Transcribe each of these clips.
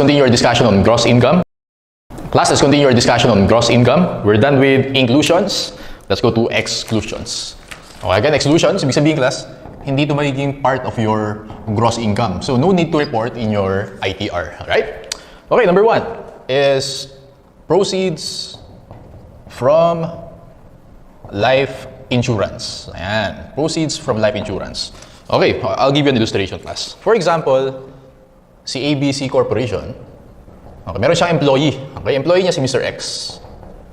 continue our discussion on gross income. Class, let's continue our discussion on gross income. We're done with inclusions. Let's go to exclusions. Okay, again, exclusions, ibig sabihin class, hindi ito magiging part of your gross income. So, no need to report in your ITR. Alright? Okay, number one is proceeds from life insurance. Ayan. Proceeds from life insurance. Okay, I'll give you an illustration class. For example, si ABC Corporation, okay, meron siyang employee. Okay, employee niya si Mr. X.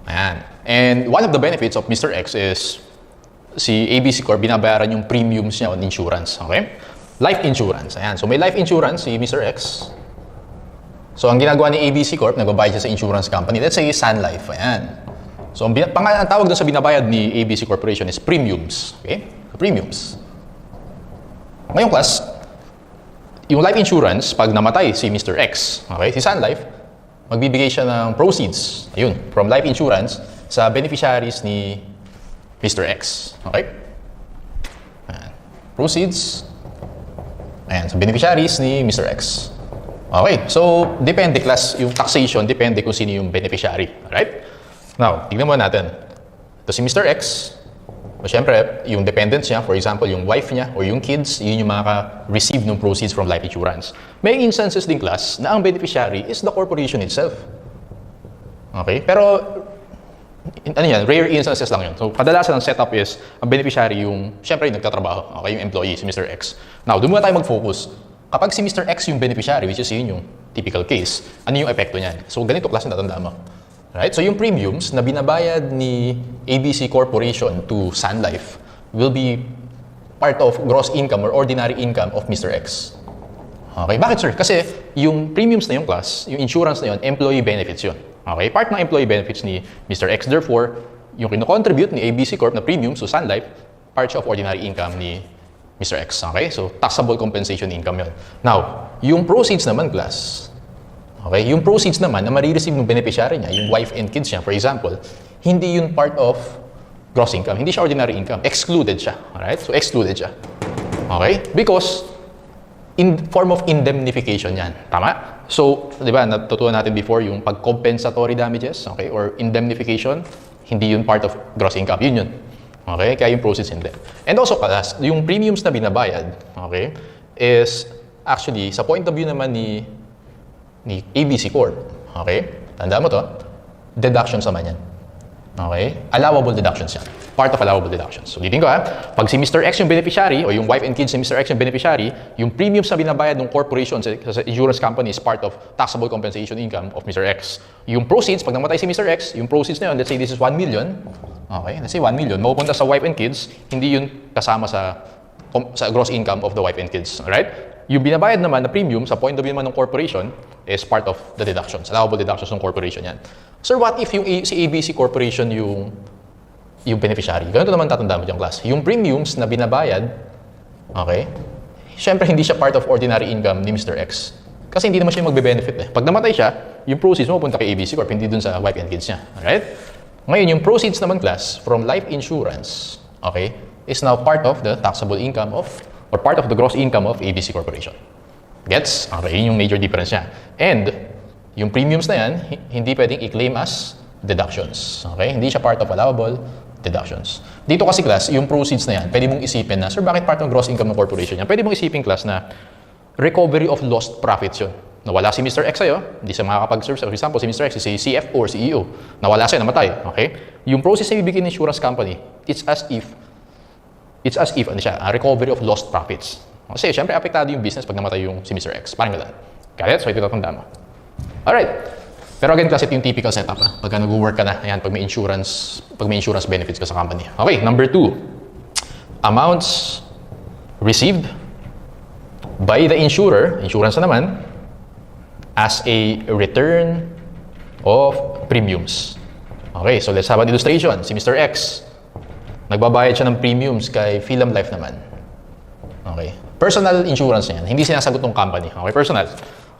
Ayan. And one of the benefits of Mr. X is si ABC Corp, binabayaran yung premiums niya on insurance. Okay? Life insurance. Ayan. So, may life insurance si Mr. X. So, ang ginagawa ni ABC Corp, nagbabayad siya sa insurance company. Let's say, Sun Life. Ayan. So, ang tawag doon sa binabayad ni ABC Corporation is premiums. Okay? Premiums. Ngayong class, yung life insurance, pag namatay si Mr. X, okay, si Sun Life, magbibigay siya ng proceeds, ayun, from life insurance sa beneficiaries ni Mr. X. Okay? Ayan. Proceeds, ayan, sa beneficiaries ni Mr. X. Okay, so, depende class, yung taxation, depende kung sino yung beneficiary. Alright? Now, tignan mo natin. Ito si Mr. X. O syempre, yung dependents niya, for example, yung wife niya or yung kids, yun yung makaka-receive ng proceeds from life insurance. May instances din class na ang beneficiary is the corporation itself. Okay? Pero, ano yan, rare instances lang yun. So, kadalasan ang setup is, ang beneficiary yung, syempre, yung nagtatrabaho. Okay? Yung employee, si Mr. X. Now, doon muna tayo mag-focus. Kapag si Mr. X yung beneficiary, which is yun yung typical case, ano yung epekto niyan? So, ganito klase na tatanda mo. Right? So, yung premiums na binabayad ni ABC Corporation to Sun Life will be part of gross income or ordinary income of Mr. X. Okay? Bakit, sir? Kasi yung premiums na yung class, yung insurance na yun, employee benefits yun. Okay? Part ng employee benefits ni Mr. X. Therefore, yung kino-contribute ni ABC Corp na premiums to Sun Life, part siya of ordinary income ni Mr. X. Okay? So, taxable compensation income yun. Now, yung proceeds naman, class, okay, yung proceeds naman na marireceive ng beneficiary niya, yung wife and kids niya, for example, hindi yun part of gross income. Hindi siya ordinary income. Excluded siya. Alright? So, excluded siya. Okay? Because, in form of indemnification yan. Tama? So, di ba, natutunan natin before yung pag-compensatory damages, okay, or indemnification, hindi yun part of gross income. Yun yun. Okay? Kaya yung proceeds hindi. And also, yung premiums na binabayad, okay, is actually, sa point of view naman ni ABC Corp, okay, tanda mo to, deductions naman yan. Okay? Allowable deductions yan. Part of allowable deductions. So, ulitin ko ha. Pag si Mr. X yung beneficiary, o yung wife and kids ni Mr. X yung beneficiary, yung premiums na binabayad ng corporation sa insurance company is part of taxable compensation income of Mr. X. Yung proceeds, pag namatay si Mr. X, yung proceeds na yun, let's say this is 1 million, okay, let's say 1 million, mapupunta sa wife and kids, hindi yun kasama sa gross income of the wife and kids. Alright? Yung binabayad naman na premium sa point of view naman ng corporation is part of the deductions, allowable deductions ng corporation yan. Sir, what if yung si ABC Corporation yung beneficiary? Ganito naman tatanda mo dyan, class. Yung premiums na binabayad, okay, syempre hindi siya part of ordinary income ni Mr. X. Kasi hindi naman siya magbe-benefit eh. Pag namatay siya, yung proceeds mo punta kay ABC Corp, hindi dun sa wife and kids niya. Alright? Ngayon, yung proceeds naman, class, from life insurance, okay, is now part of the taxable income of, or part of the gross income of ABC Corporation. Gets? Okay, yun yung major difference niya. And, yung premiums na yan, hindi pwedeng i-claim as deductions. Okay? Hindi siya part of allowable deductions. Dito kasi, class, yung proceeds na yan, pwede mong isipin na, sir, bakit part ng gross income ng corporation yan? Pwede mong isipin, class, na recovery of lost profits yun. Nawala si Mr. X sa'yo, hindi siya makakapag-serve. For example, si Mr. X, si CFO or CEO, nawala sa'yo, namatay. Okay? Yung process na ibigay ng insurance company, it's as if, ano siya, a recovery of lost profits. Kasi, syempre, apektado yung business pag namatay yung si Mr. X. Parang gano'n. Kaya, so ito tatanda mo. Alright. Pero again, kasi ito yung typical setup. Pagka nag-work ka na, ayan, pag may insurance benefits ka sa company. Okay, number 2. Amounts received by the insurer, insurance na naman, as a return of premiums. Okay, so let's have an illustration. Si Mr. X, nagbabayad siya ng premiums kay Philem Life naman. Okay. Personal insurance niyan. Hindi sinasagot ng company. Okay, personal.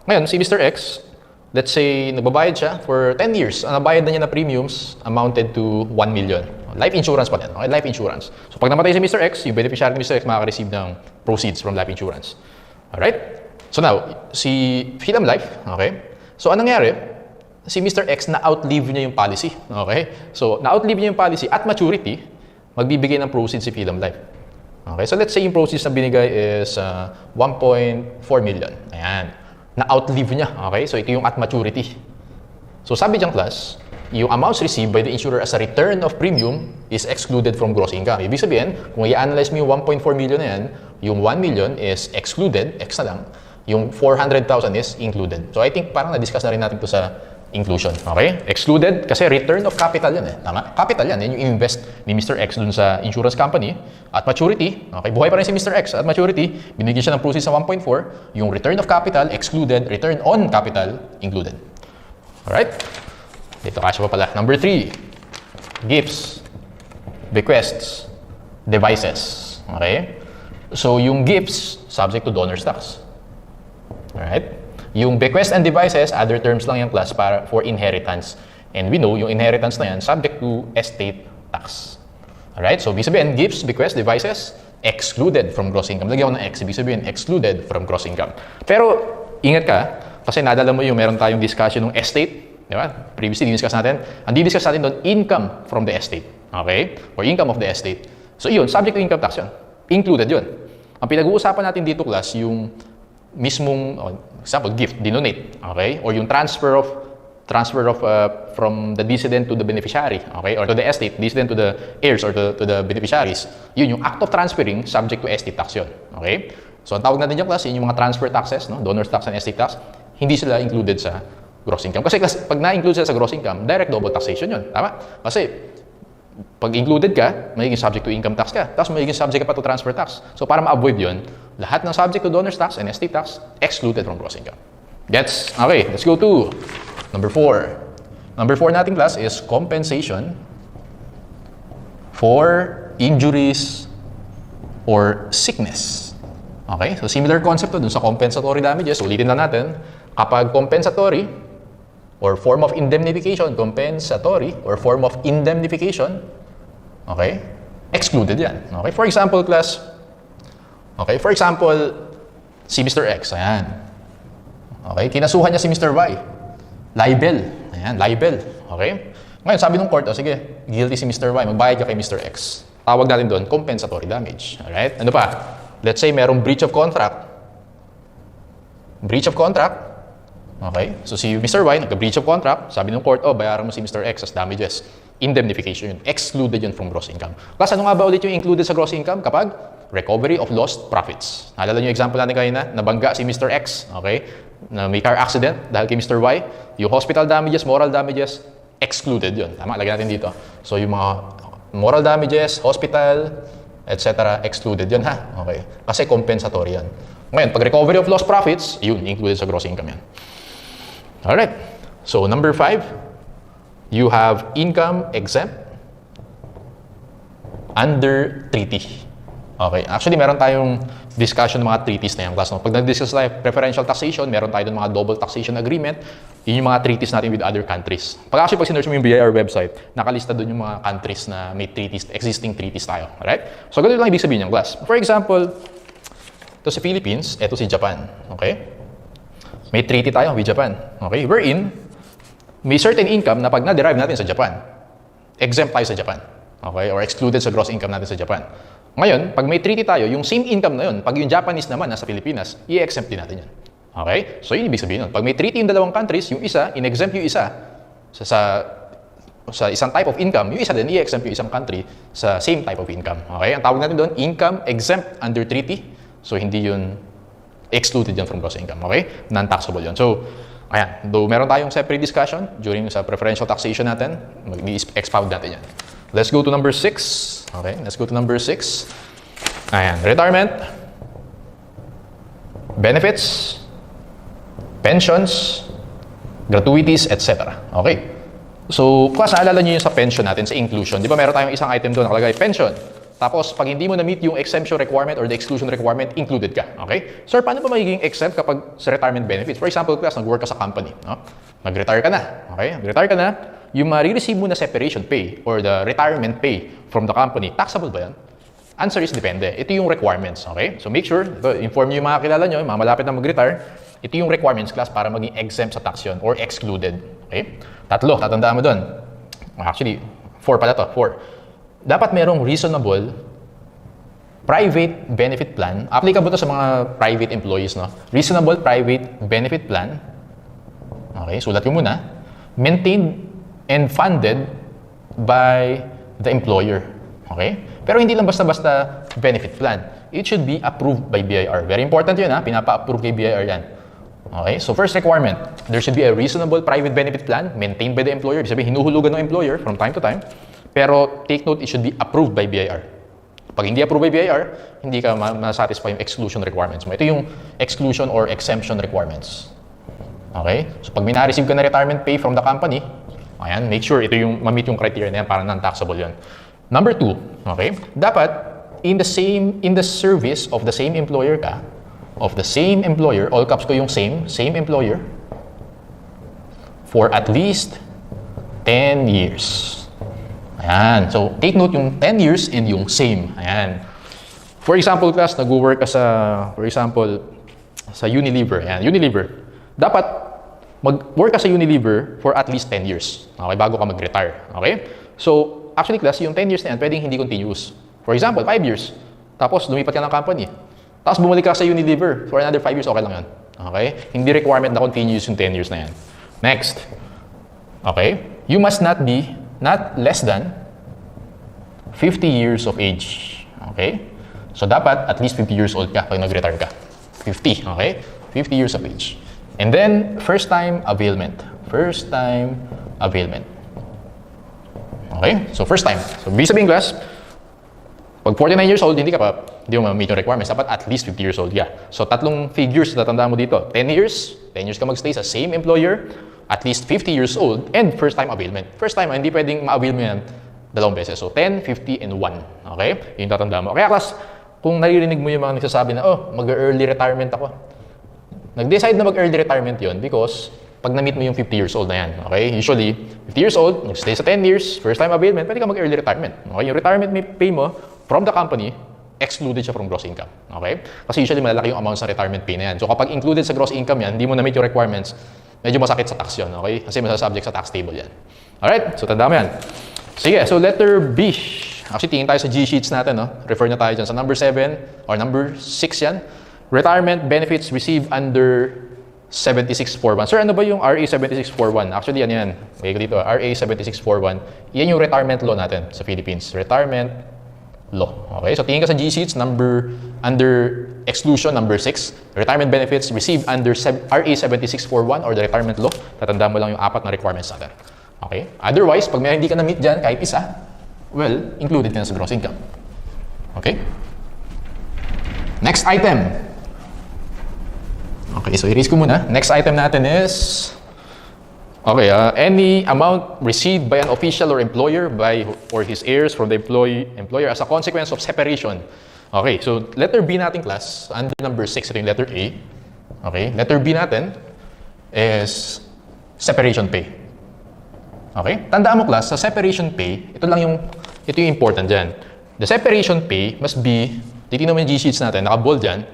Ngayon, si Mr. X, let's say, nagbabayad siya for 10 years. Ang nabayad na niya na premiums amounted to 1 million. Life insurance pa din. Okay? Life insurance. So, pag namatay si Mr. X, yung beneficiary ni Mr. X makaka-receive ng proceeds from life insurance. Alright? So now, si Philem Life, okay, So, anong nangyari? Si Mr. X na-outlive niya yung policy. Okay? So, na-outlive niya yung policy at maturity, magbibigay ng proceeds si Freedom Life. Okay? So, let's say yung proceeds na binigay is 1.4 million. Ayan. Na-outlive niya. Okay? So, ito yung at maturity. So, sabi diyang class, yung amounts received by the insurer as a return of premium is excluded from gross income. Ibig sabihin, kung i-analyze mo yung 1.4 million na yan, yung 1 million is excluded, X na lang. Yung 400,000 is included. So I think parang na-discuss na rin natin ito sa inclusion. Okay? Excluded kasi return of capital yan eh. Tama? Capital yan. Yan yung invest ni Mr. X dun sa insurance company. At maturity, okay, buhay pa rin si Mr. X. At maturity, binigyan siya ng proceeds sa 1.4. Yung return of capital, excluded. Return on capital, included. Alright? Dito kasya pa pala. Number 3, gifts, bequests, devices. Okay? So, yung gifts, subject to donor's tax. Alright? Yung bequests and devices, other terms lang yung class for inheritance. And we know, yung inheritance na yan, subject to estate tax. Alright? So, ibig sabihin, gifts, bequests, devices, excluded from gross income. Lagyan ko ng X, ibig sabihin, excluded from gross income. Pero, ingat ka, kasi nadala mo yung meron tayong discussion ng estate. Di ba? Previously, di-discuss natin. Ang di-discuss natin doon, income from the estate. Okay? Or income of the estate. So, yun, subject to income tax yun. Included yun. Ang pinag-uusapan natin dito, class, yung mismong, example, gift, dinonate. Okay? Or yung transfer of from the decedent to the beneficiary. Okay? Or to the estate, decedent to the heirs or to the beneficiaries. Yun, yung act of transferring, subject to estate tax yun. Okay? So, ang tawag natin dyan, class, yun yung mga transfer taxes, no? Donor's tax and estate tax, hindi sila included sa gross income. Kasi pag na-include sila sa gross income, direct double taxation yun. Tama? Kasi pag included ka, magiging subject to income tax ka. Tapos magiging subject ka pa to transfer tax. So para ma-avoid yun, lahat ng subject to donor's tax and estate tax, excluded from gross income. Gets? Okay, let's go to number 4. Number 4 nating class is compensation for injuries or sickness. Okay? So similar concept to dun sa compensatory damages. Ulitin lang natin. Kapag compensatory, or form of indemnification, compensatory, or form of indemnification, okay, excluded yan. Okay, for example, class, okay, for example, si Mr. X, ayan. Okay, kinasuhan niya si Mr. Y. Libel. Ayan, libel. Okay? Ngayon, sabi ng court, sige, guilty si Mr. Y, magbayad ka kay Mr. X. Tawag natin doon, compensatory damage. Alright? Ano pa? Let's say, merong breach of contract. Breach of contract. Okay? So si Mr. Y, nagka-breach of contract, sabi ng court, bayaran mo si Mr. X as damages. Indemnification yun. Excluded yun from gross income. Plus, ano nga ba ulit yung included sa gross income? Kapag recovery of lost profits. Naalala nyo yung example natin kanina, nabangga si Mr. X, okay? Na may car accident dahil kay Mr. Y. Yung hospital damages, moral damages, excluded yun. Tama? Lagyan natin dito. So yung mga moral damages, hospital, etc. excluded yun, ha? Okay? Kasi compensatory yan. Ngayon, pag recovery of lost profits, yun, included sa gross income yan. Alright, so number 5, you have income exempt under treaty. Okay, actually meron tayong discussion ng mga treaties na yung class. No? Pag nag-discuss tayo preferential taxation, meron tayo ng mga double taxation agreement, yun yung mga treaties natin with other countries. Pag sinerch mo yung BIR website, nakalista doon yung mga countries na may treaties, existing treaties tayo. Alright? So ganito lang ibig sabihin yung class. For example, ito si Philippines, ito si Japan. Okay? May treaty tayo with Japan. Okay? Wherein, may certain income na pag na-derive natin sa Japan, exempt tayo sa Japan. Okay? Or excluded sa gross income natin sa Japan. Ngayon, pag may treaty tayo, yung same income na yun, pag yung Japanese naman nasa Pilipinas, i-exempt din natin yan. Okay? So, yun ibig sabihin nun. Pag may treaty yung dalawang countries, yung isa, in-exempt yung isa sa isang type of income, yung isa din, i-exempt yung isang country sa same type of income. Okay? Ang tawag natin doon, income exempt under treaty. So, hindi yun excluded yan from gross income, okay? Non-taxable yun. So, ayan, though meron tayong separate discussion during sa preferential taxation natin, mag-expound natin yan. Let's go to number 6. Okay, let's go to number 6. Ayan, retirement, benefits, pensions, gratuities, etc. Okay. So, class, naalala nyo yung sa pension natin, sa inclusion. Di ba meron tayong isang item doon, nakalagay pension. Tapos, pag hindi mo na-meet yung exemption requirement or the exclusion requirement, included ka. Okay? Sir, paano ba magiging exempt kapag sa retirement benefits? For example, class, nag-work ka sa company. No? Nag-retire ka na. Okay? Nag-retire ka na. Yung ma-receive mo na separation pay or the retirement pay from the company, taxable ba yan? Answer is depende. Ito yung requirements. Okay? So, make sure, inform nyo yung mga kilala nyo, yung mga malapit na mag-retire. Ito yung requirements class para maging exempt sa tax yun or excluded. Okay? Tatlo, tatandaan mo doon. Actually, 4 pala to. 4. Dapat merong reasonable private benefit plan. Applicable to sa mga private employees, no? Reasonable private benefit plan. Okay, sulat ko muna. Maintained and funded by the employer. Okay? Pero hindi lang basta-basta benefit plan. It should be approved by BIR. Very important yun, ha? Pinapa-approve kay BIR yan. Okay? So first requirement, there should be a reasonable private benefit plan maintained by the employer. Ibig sabihin, hinuhulugan ng employer from time to time. Pero take note, it should be approved by BIR. Pag hindi approved by BIR, hindi ka ma-satisfy yung exclusion requirements mo. Ito yung exclusion or exemption requirements. Okay? So pag may na-receive ka na retirement pay from the company, ayan, make sure ito yung ma-meet yung criteria na yan para non-taxable yun. Number 2, okay? Dapat in the service of the same employer ka, all caps ko yung same employer for at least 10 years. Ayan. So, take note yung 10 years and yung same. Ayan. For example, class, nag-work ka sa Unilever. Ayan, Unilever. Dapat mag-work ka sa Unilever for at least 10 years. Okay, bago ka mag-retire. Okay? So, actually, class, yung 10 years na yan, pwedeng hindi continuous. For example, 5 years. Tapos, lumipat ka ng company. Tapos, bumalik ka sa Unilever for another 5 years, okay lang yan. Okay? Hindi requirement na continuous yung 10 years na yan. Next. Okay? You must not less than 50 years of age. Okay? So, dapat at least 50 years old ka pag nag-retire ka. 50. Okay? 50 years of age. And then, first-time availment. First-time availment. Okay? So, first time. So, ibig sabihin, class, pag 49 years old, hindi mo ma-meet yung requirements. Dapat at least 50 years old ka. So, tatlong figures na tatandaan mo dito. 10 years ka mag-stay sa same employer, at least 50 years old, and first-time availment. First time, hindi pwedeng ma-avail mo yan dalawang beses. So, 10, 50, and 1. Okay? Yung tatandaan mo. Kaya, class, kung naririnig mo yung mga nagsasabi na, mag-early retirement ako. Nag-decide na mag-early retirement yon because pag na-meet mo yung 50 years old na yan. Okay? Usually, 50 years old, nag-stay sa 10 years, first-time availment, pwede ka mag-early retirement. Okay? Yung retirement pay mo from the company, excluded siya from gross income. Okay? Kasi usually, malalaki yung amount sa retirement pay na yan. So, kapag included sa gross income yan, hindi mo na-meet yung requirements, medyo masakit sa tax yun. Okay? Kasi masasubject sa tax table yan. Alright? So, tanda mo yan. Sige. So, letter B. Actually, tingin tayo sa G-sheets natin. No? Refer na tayo dyan sa number 7 or number 6 yan. Retirement benefits received under 7641. Sir, ano ba yung RA 7641? Actually, ano yan? Okay, dito, RA 7641. Yan yung retirement law natin sa Philippines. Retirement law. Okay, so tingin ka sa G-sheets, under exclusion, number 6. Retirement benefits received under RA 7641 or the retirement law. Tatandaan mo lang yung 4 na requirements natin. Okay? Otherwise, pag may hindi ka na-meet dyan, kahit isa, well, included ka na sa gross income. Okay? Next item. Okay, so i-erase ko muna. Next item natin is, okay, any amount received by an official or employer or his heirs from the employer as a consequence of separation. Okay, so letter B natin, class, under number 6, ito yung letter A. Okay, letter B natin is separation pay. Okay, tandaan mo, class, sa separation pay, ito yung important dyan. The separation pay must be, titignan mo yung G-sheets natin, naka-bold dyan,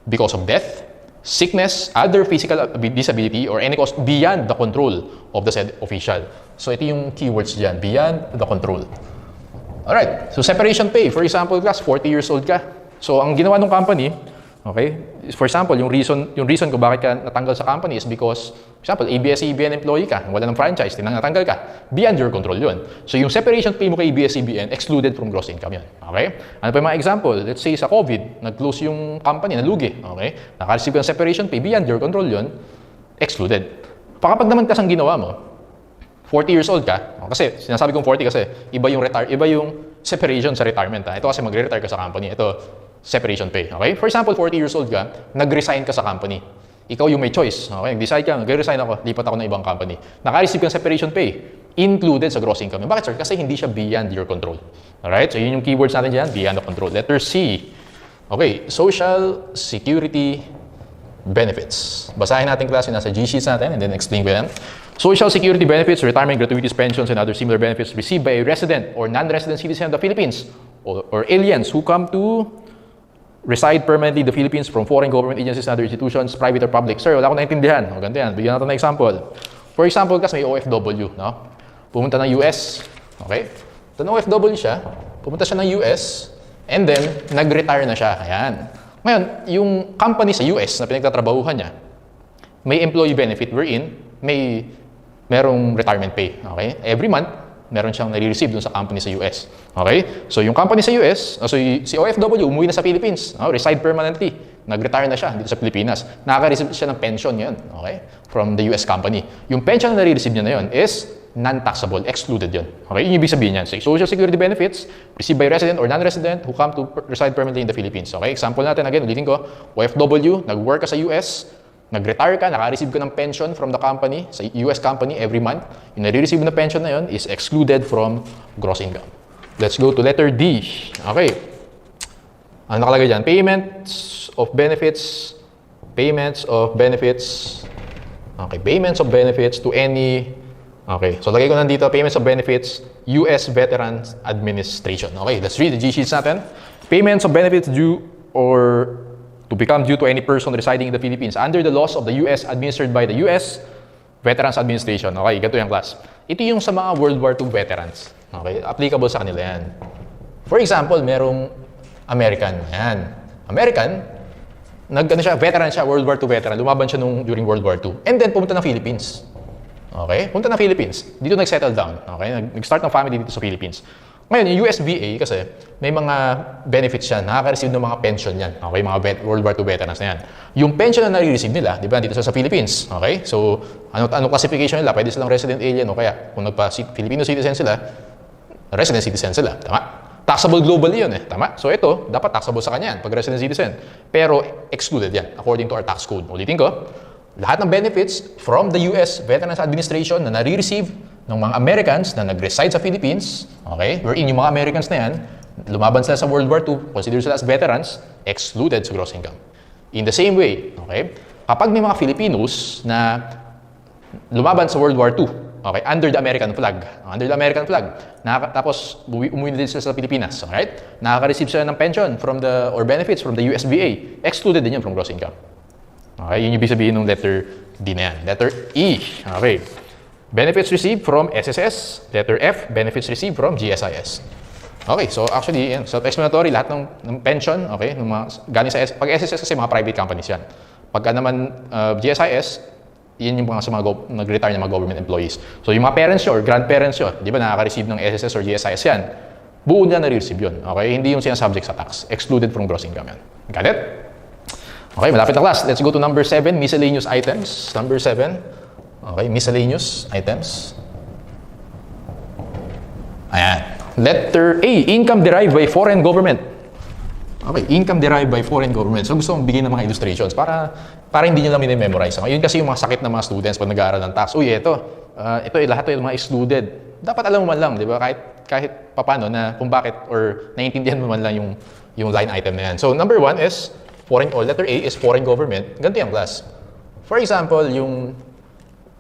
because of death, sickness, other physical disability, or any cause beyond the control of the said official. So, ito yung keywords dyan, beyond the control. Alright, so separation pay. For example, class, 40 years old ka. So, ang ginawa ng company, okay, for example, yung reason kung bakit ka natanggal sa company is because, for example, ABS-CBN employee ka, wala ng franchise, natanggal ka, beyond your control yun. So, yung separation pay mo kay ABS-CBN, excluded from gross income yun. Okay? Ano pa yung mga example? Let's say sa COVID, nag-close yung company, nalugi. Okay? Naka-receive ka ng separation pay, beyond your control yun, excluded. Kapag naman kasang ginawa mo, 40 years old ka, kasi sinasabi kong 40 kasi iba yung separation sa retirement. Ha? Ito kasi magre-retire ka sa company. Ito, separation pay. Okay? For example, 40 years old ka, nag-resign ka sa company. Ikaw yung may choice. Okay? Nag-decide ka, nag-resign ako, lipat ako ng ibang company. Naka-receive ka ng separation pay, included sa gross income. Bakit, sir? Kasi hindi siya beyond your control. Alright? So, yun yung keywords natin dyan, beyond the control. Letter C. Okay, Social Security Benefits. Basahin natin, class, yung nasa G-sheets natin, and then explain ko yan. Social Security benefits, retirement gratuities, pensions, and other similar benefits received by a resident or non-resident citizen of the Philippines or aliens who come to reside permanently in the Philippines from foreign government agencies and other institutions, private or public. Sir, wala akong naintindihan. O, ganito yan. Bigyan natin ng example. For example, kasi may OFW, no? Pumunta ng US, okay? Ito ng OFW siya, pumunta siya ng US, and then, nag-retire na siya. Ayan. Ngayon, yung company sa US na pinagtatrabahuhan niya, may employee benefit wherein merong retirement pay. Okay? Every month, meron siyang nare-receive dun sa company sa US. Okay? So, yung company sa US, si OFW, umuwi na sa Philippines, reside permanently. Nag-retire na siya dito sa Pilipinas. Nakaka-receive siya ng pension ngayon, okay? From the US company. Yung pension na nare-receive niya na yun is non-taxable, excluded yun. Okay? Yung ibig sabihin yan. So, Social Security benefits received by resident or non-resident who come to reside permanently in the Philippines. Okay? Example natin, again, ulitin ko, OFW, nag-work ka sa US, nag-retire ka, naka-receive ka ng pension from the company, sa US company every month. Yung nare-receive na pension na yun is excluded from gross income. Let's go to letter D. Okay. Ano nakalagay dyan? Payments of benefits. Payments of benefits. Okay. Payments of benefits to any. Okay. So, lagay ko nandito, payments of benefits, US Veterans Administration. Okay. Let's read the G-sheets natin. Payments of benefits due or to become due to any person residing in the Philippines under the laws of the US administered by the US Veterans Administration. Okay, ganito yung class. Ito yung sa mga World War II veterans. Okay, applicable sa kanila yan. For example, merong American. Yan. American, veteran siya, World War II veteran. Lumaban siya during World War II. And then, pumunta ng Philippines. Okay, punta ng Philippines. Dito nag-settle down. Okay, nag-start ng family dito sa Philippines. Ngayon, yung USVA kasi, may mga benefits yan. Nakaka-receive ng mga pension yan. Okay, mga World War II veterans na yan. Yung pension na nare-receive nila, di ba, dito sa Philippines. Okay, so, ano classification nila? Pwede silang resident alien o kaya, kung Filipino citizen sila, resident citizen sila. Tama? Taxable globally yun eh. Tama? So, ito, dapat taxable sa kanya yan pag resident citizen. Pero, excluded yan, according to our tax code. Ulitin ko, lahat ng benefits from the US Veterans Administration na nare-receive ng mga Americans na nag-reside sa Philippines, okay, wherein yung mga Americans na yan, lumaban sila sa World War II, considered sila as veterans, excluded sa gross income. In the same way, okay, kapag may mga Filipinos na lumaban sa World War II, okay, under the American flag, tapos umuwi din sila sa Pilipinas, alright? Nakaka-receive sila ng pension or benefits from the USVA, excluded din yan from gross income. Okay, yun yung ibig sabihin ng letter D na yan. Letter E, okay. Benefits received from SSS. Letter F, benefits received from GSIS. Okay, so actually, yan, self-explanatory, lahat ng pension, okay, galing sa pag SSS kasi mga private companies yan. Pagka naman GSIS, yan yung mga sa mga nag-retire na mga government employees. So yung mga parents nyo or grandparents nyo, di ba nakaka-receive ng SSS or GSIS yan, buo na na-receive yun. Okay, hindi yung sinasubject sa tax. Excluded from gross income yan. Got it? Okay, malapit na class. Let's go to number 7, miscellaneous items. Number 7. Okay, miscellaneous items. Ayan. Letter A, income derived by foreign government. Okay, income derived by foreign government. So gusto kong bigyan ng mga illustrations para hindi nyo lang minimemorize. Yun kasi yung mga sakit ng mga students pag nag-aaral ng tax. Uy, ito lahat ito yung mga excluded. Dapat alam mo man lang, di ba? Kahit papano na kung bakit or naiintindihan mo man lang yung line item na yan. So number 1 is letter A is foreign government. Ganito yung class. For example, yung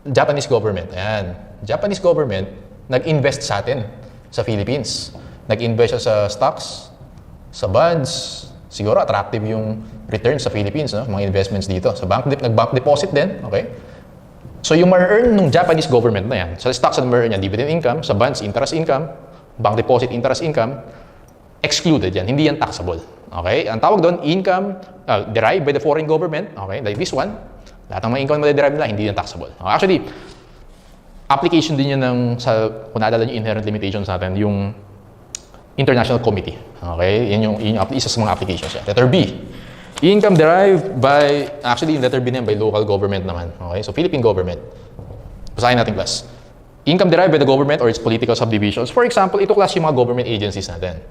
Japanese government. Ayan. Japanese government nag-invest sa atin sa Philippines. Nag-invest siya sa stocks, sa bonds. Siguro attractive yung return sa Philippines, no? Mga investments dito. Sa nag-bank deposit din, okay? So yung ma-earn ng Japanese government na yan, sa stocks na ma-earn yan, dividend income, sa bonds, interest income, bank deposit, interest income, excluded yan. Hindi yan taxable. Okay? Ang tawag doon, income derived by the foreign government. Okay? Like this one. Lahat ng mga income na derive nila, hindi yan taxable. Actually, application din yan kung naalala nyo inherent limitations natin, yung International Committee. Okay? Yan yung isa sa mga applications yan. Letter B. Income derived by, actually, yung letter B na yan, by local government naman. Okay? So, Philippine government. Basahin natin, class. Income derived by the government or its political subdivisions. For example, ito class yung mga government agencies natin.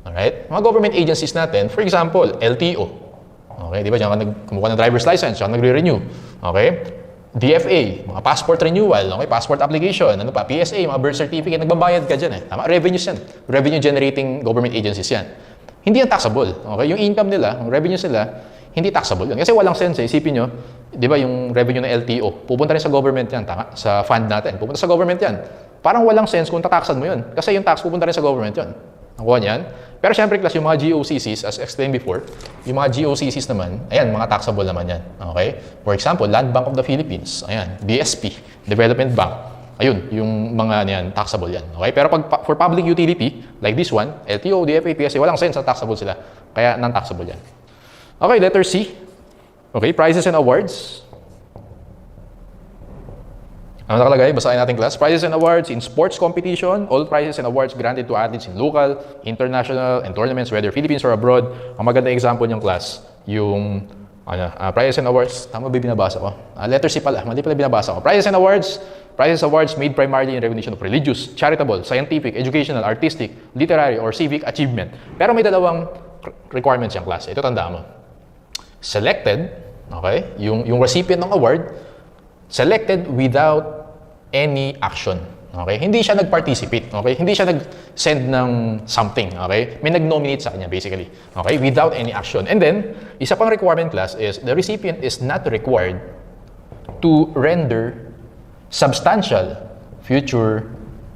Alright? Mga government agencies natin, for example, LTO. Okay, di ba? Diyan ka kumuha ng driver's license, diyan nagre-renew. Okay? DFA, mga passport renewal, okay? Passport application, ano pa? PSA, mga birth certificate, nagbabayad ka dyan eh. Tama? Revenues yan. Revenue generating government agencies yan. Hindi yan taxable. Okay? Yung income nila, yung revenues nila, hindi taxable yun. Kasi walang sense eh. Isipin nyo, di ba yung revenue ng LTO, pupunta rin sa government yan, tama? Sa fund natin, pupunta sa government yan. Parang walang sense kung tataksan mo yun. Kasi yung tax pupunta rin sa government yun. Nakuha niyan. Pero syempre class, yung mga GOCCs, as explained before, yung mga GOCCs naman, ayan, mga taxable naman yan. Okay? For example, Land Bank of the Philippines, ayan, BSP, Development Bank, ayun, yung mga yan, taxable yan. Okay? Pero pag for public utility, like this one, LTO, DFA, PSA, walang sense na taxable sila. Kaya non-taxable yan. Okay, letter C. Okay, prizes and awards. Ano nakalagay? Basahin natin class. Prizes and awards in sports competition. All prizes and awards granted to athletes in local, international, and tournaments, whether Philippines or abroad. Ang maganda example niyong class, yung prizes and awards. Tama ba binabasa ko? Letter C pala. Mali pala binabasa ko. Prizes and awards. Prizes and awards made primarily in recognition of religious, charitable, scientific, educational, artistic, literary, or civic achievement. Pero may dalawang requirements yung class. Ito tandaan mo. Selected, okay? Yung recipient ng award, selected without any action. Okay? Hindi siya nag-participate. Okay? Hindi siya nag-send ng something. Okay? May nag-nominate sa kanya, basically. Okay? Without any action. And then, isa pang requirement class is the recipient is not required to render substantial future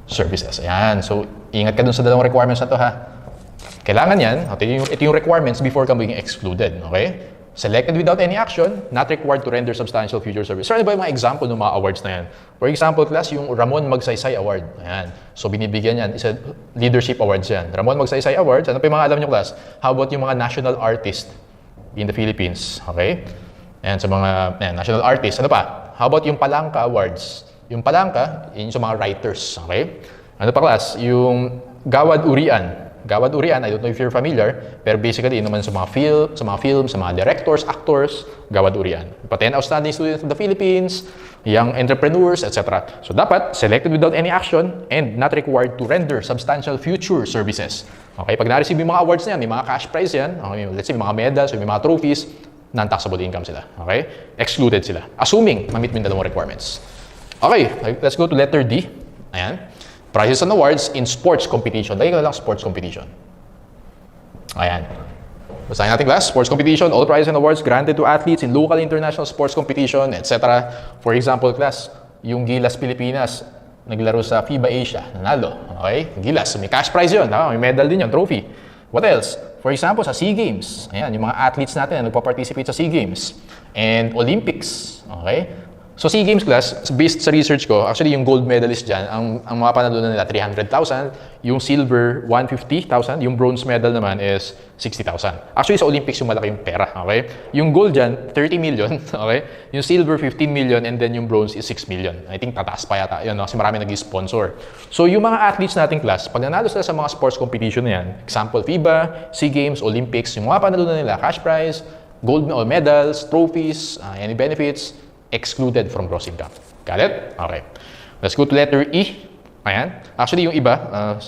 services. Ayan. So, ingat ka dun sa dalawang requirements na to, ha? Kailangan yan. Ito yung requirements before ka maging excluded. Okay? Selected without any action, not required to render substantial future service. So, ano ba yung mga example ng mga awards na yan? For example, class, yung Ramon Magsaysay Award. Ayan. So, binibigyan yan. Isa leadership awards yan. Ramon Magsaysay Awards. Ano pa yung mga alam nyo, class? How about yung mga national artist in the Philippines? Okay? Ayan, sa mga national artists. Ano pa? How about yung Palangka Awards? Yung Palangka, yun sa mga writers. Okay? Ano pa, class? Yung Gawad Urian. Gawad Urian, I don't know if you're familiar, pero basically, yun naman sa mga film, sa mga directors, actors, Gawad Urian. Pa 10 outstanding students of the Philippines, young entrepreneurs, etc. So, dapat selected without any action and not required to render substantial future services. Okay, pag na-receive yung mga awards na yan, may mga cash prize yan, okay, let's say may mga medals, may mga trophies, non-taxable income sila. Okay? Excluded sila. Assuming, mamit mo yung dalawang requirements. Okay, let's go to letter D. Ayan. Prizes and awards in sports competition. Lagi ka na lang sports competition. Ayan. Basahin natin class. Sports competition, all prizes and awards granted to athletes in local international sports competition, etc. For example, class, yung Gilas Pilipinas, naglaro sa FIBA Asia, nanalo. Okay? Gilas, may cash prize yun. May medal din yun, trophy. What else? For example, sa SEA Games. Ayan, yung mga athletes natin na nagpa-participate sa SEA Games. And Olympics. Okay? So, SEA Games class, based sa research ko, actually yung gold medalist dyan, ang mga panalunan nila, 300,000, yung silver, 150,000, yung bronze medal naman is 60,000. Actually, sa Olympics, yung malaki yung pera, okay? Yung gold dyan, 30 million, okay? Yung silver, 15 million, and then yung bronze is 6 million. I think tataas pa yata, yun, no? Kasi marami nag-sponsor. So, yung mga athletes nating class, pag nanalo sila sa mga sports competition na yan, example, FIBA, SEA Games, Olympics, yung mga panalunan nila, cash prize, gold medals, trophies, any benefits, excluded from gross income. Got it? Okay. Let's go to letter E. Ayan. Actually, yung iba,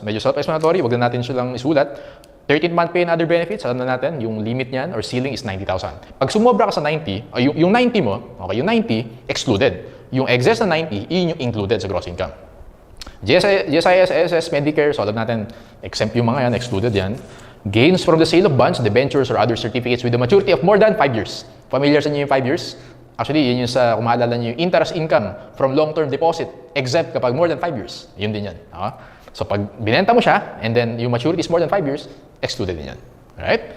medyo self-explanatory, wag na natin silang isulat. 13th month pay and other benefits, alam na natin, yung limit niyan or ceiling is 90,000. Pag sumobra ka sa 90, yung 90 mo, okay, yung 90, excluded. Yung excess na 90, yun yung included sa gross income. GSIS, SSS, Medicare, so alam natin, exempt yung mga yan, excluded yan. Gains from the sale of bonds, debentures, or other certificates with a maturity of more than 5 years. Familiar sa inyo yung 5 years? Actually, yun yung sa, kung maalala nyo, yung interest income from long-term deposit, exempt kapag more than 5 years. Yun din yan. Okay? So, pag binenta mo siya, and then yung maturity is more than 5 years, excluded din yan. Alright?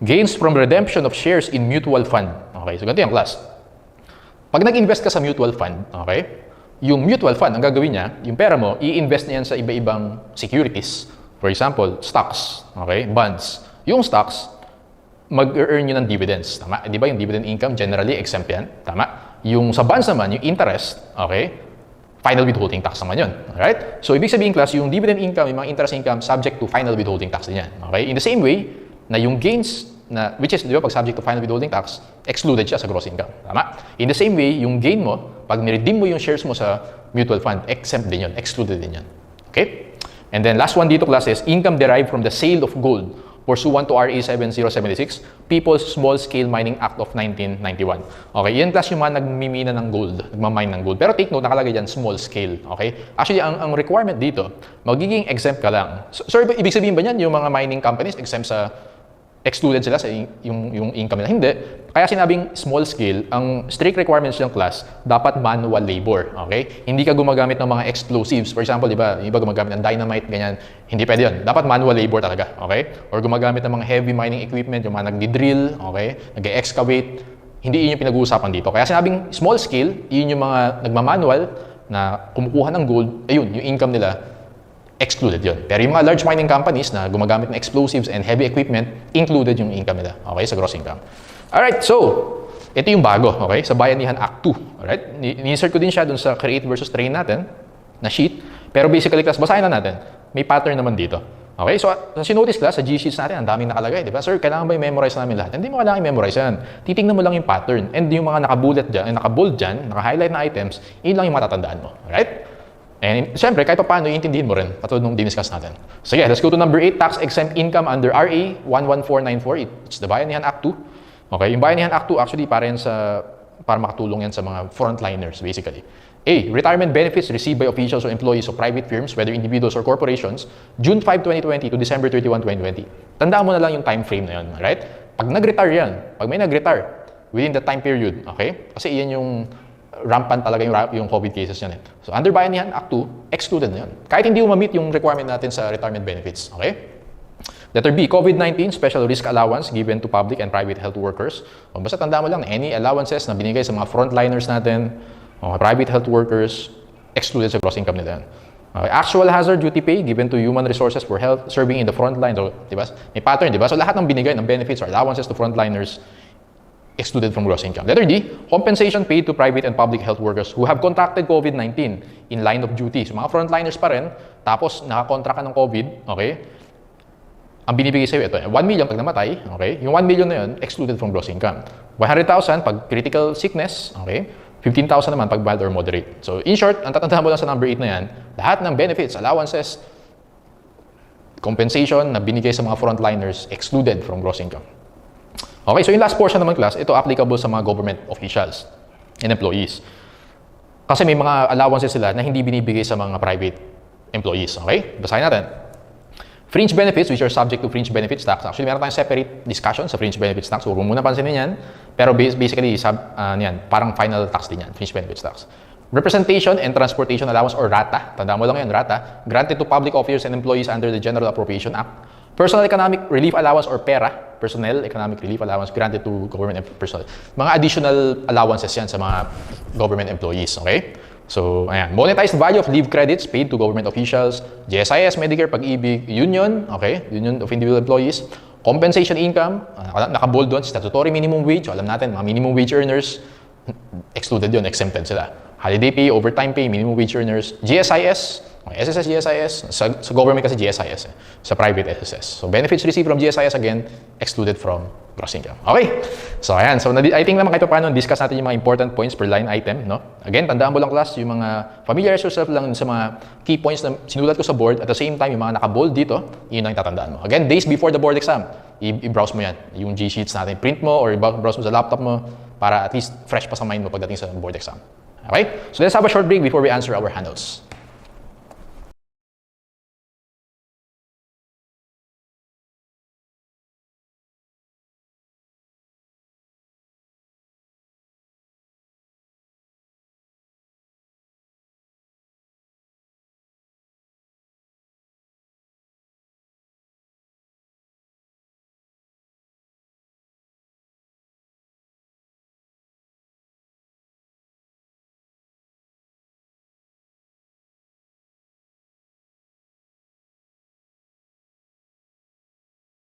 Gains from redemption of shares in mutual fund. Okay, so ganito yung class. Pag nag-invest ka sa mutual fund, okay, yung mutual fund, ang gagawin niya, yung pera mo, i-invest na yan sa iba-ibang securities. For example, stocks, okay, bonds. Yung stocks, mag-earn yun ng dividends. Tama? Di ba yung dividend income, generally exempt yan? Tama? Yung sa bonds naman, yung interest, okay, final withholding tax naman yun. Alright? So, ibig sabihin, class, yung dividend income, yung mga interest income, subject to final withholding tax din yan. Okay? In the same way, na yung gains, na, which is, di ba, pag subject to final withholding tax, excluded siya sa gross income. Tama? In the same way, yung gain mo, pag niredeem mo yung shares mo sa mutual fund, exempt din yun, excluded din yun. Okay? And then, last one dito, class, is income derived from the sale of gold pursuant to RA 7076, People's Small Scale Mining Act of 1991. Okay, yan class yung mga nagmimina ng gold, nagmamine ng gold. Pero take note, nakalagay dyan, small scale. Okay? Actually, ang requirement dito, magiging exempt ka lang. So, ibig sabihin ba yan, yung mga mining companies exempt sa excluded sila sa yung income nila. Hindi. Kaya sinabing small scale, ang strict requirements ng class, dapat manual labor. Okay? Hindi ka gumagamit ng mga explosives. For example, di ba, yung iba gumagamit ng dynamite, ganyan. Hindi pwede yun. Dapat manual labor talaga. Okay? Or gumagamit ng mga heavy mining equipment, yung mga nagdi-drill, okay? Nag-excavate. Hindi yun yung pinag-uusapan dito. Kaya sinabing small scale, yun yung mga nagmamanual na kumukuha ng gold, ayun, yung income nila, excluded yun. Pero yung mga large mining companies na gumagamit ng explosives and heavy equipment, included yung income nila, okay, sa gross income. Alright, so, ito yung bago, okay, sa Bayanihan Act 2. Alright, ni-insert ko din siya dun sa create versus train natin, na sheet. Pero basically, class, basahin na natin. May pattern naman dito. Okay, so, notice class, sa G-sheets natin, ang daming nakalagay, di ba? Sir, kailangan ba i-memorize namin lahat? Hindi mo kailangan i-memorize yan. Titingnan mo lang yung pattern. And yung mga naka-bullet dyan, naka-bold dyan, naka-highlight na items, yun lang yung matatandaan mo. Alright? And siyempre, kahit pa paano, iintindihin mo rin, katulad nung diniscuss natin. So yeah, let's go to number 8, tax-exempt income under RA 11494. It's the Bayanihan Act 2. Okay, yung Bayanihan Act 2, actually, para makatulong yan sa mga frontliners, basically. A, retirement benefits received by officials or employees of private firms, whether individuals or corporations, June 5, 2020 to December 31, 2020. Tandaan mo na lang yung time frame na yun, right? Pag nag-retire yan, pag may nag-retire, within the time period, okay? Kasi iyan yung rampant talaga yung COVID cases yan. So, under Bayanihan Act 2, excluded na yun. Kahit hindi ma-meet yung requirement natin sa retirement benefits. Okay? Letter B, COVID-19 special risk allowance given to public and private health workers. O, basta tandaan mo lang, any allowances na binigay sa mga frontliners natin, private health workers, excluded sa gross income nila yan. Okay. Actual hazard duty pay given to human resources for health serving in the frontline. So, diba? May pattern, diba? So, lahat ng binigay ng benefits or allowances to frontliners, excluded from gross income. Letter D, compensation paid to private and public health workers who have contracted COVID-19 in line of duty. So, mga frontliners pa rin, tapos nakakontra ka ng COVID, okay? Ang binibigay sa'yo, ito, 1 million pag namatay, okay? Yung 1 million na yun, excluded from gross income. 100,000 pag critical sickness, okay? 15,000 naman pag mild or moderate. So, in short, ang tatandaan mo lang sa number 8 na yan, lahat ng benefits, allowances, compensation na binigay sa mga frontliners, excluded from gross income. Okay, so yung last portion naman class, ito applicable sa mga government officials and employees. Kasi may mga allowances sila na hindi binibigay sa mga private employees. Okay? Basahin natin. Fringe benefits which are subject to fringe benefits tax. Actually, meron tayong separate discussion sa fringe benefits tax. Huwag mo muna pansinin yan. Pero basically, yan, parang final tax din yan, fringe benefits tax. Representation and transportation allowance or RATA. Tandaan mo lang yan, RATA. Granted to public officers and employees under the General Appropriation Act. Personal Economic Relief Allowance or PERA, Personnel Economic Relief Allowance granted to government personnel. Mga additional allowances yan sa mga government employees, okay? So, ayan. Monetized value of leave credits paid to government officials, GSIS, Medicare, Pag-ibig, Union, okay? Union of Individual Employees. Compensation income, naka-bold doon, statutory minimum wage. So, alam natin, mga minimum wage earners, excluded yun, exempted sila. Holiday pay, overtime pay, minimum wage earners, GSIS, SSS, GSIS, sa government kasi GSIS, sa private SSS. So, benefits received from GSIS, again, excluded from gross income. Okay? So, ayan. So, I think naman kahit paano, discuss natin yung mga important points per line item, no? Again, tandaan mo lang class, yung mga familiarize yourself lang sa mga key points na sinulat ko sa board. At the same time, yung mga naka-bold dito, yun ang tatandaan mo. Again, days before the board exam, i-browse mo yan. Yung G-sheets natin, print mo or browse mo sa laptop mo para at least fresh pa sa mind mo pagdating sa board exam. Okay? So, let's have a short break before we answer our handouts.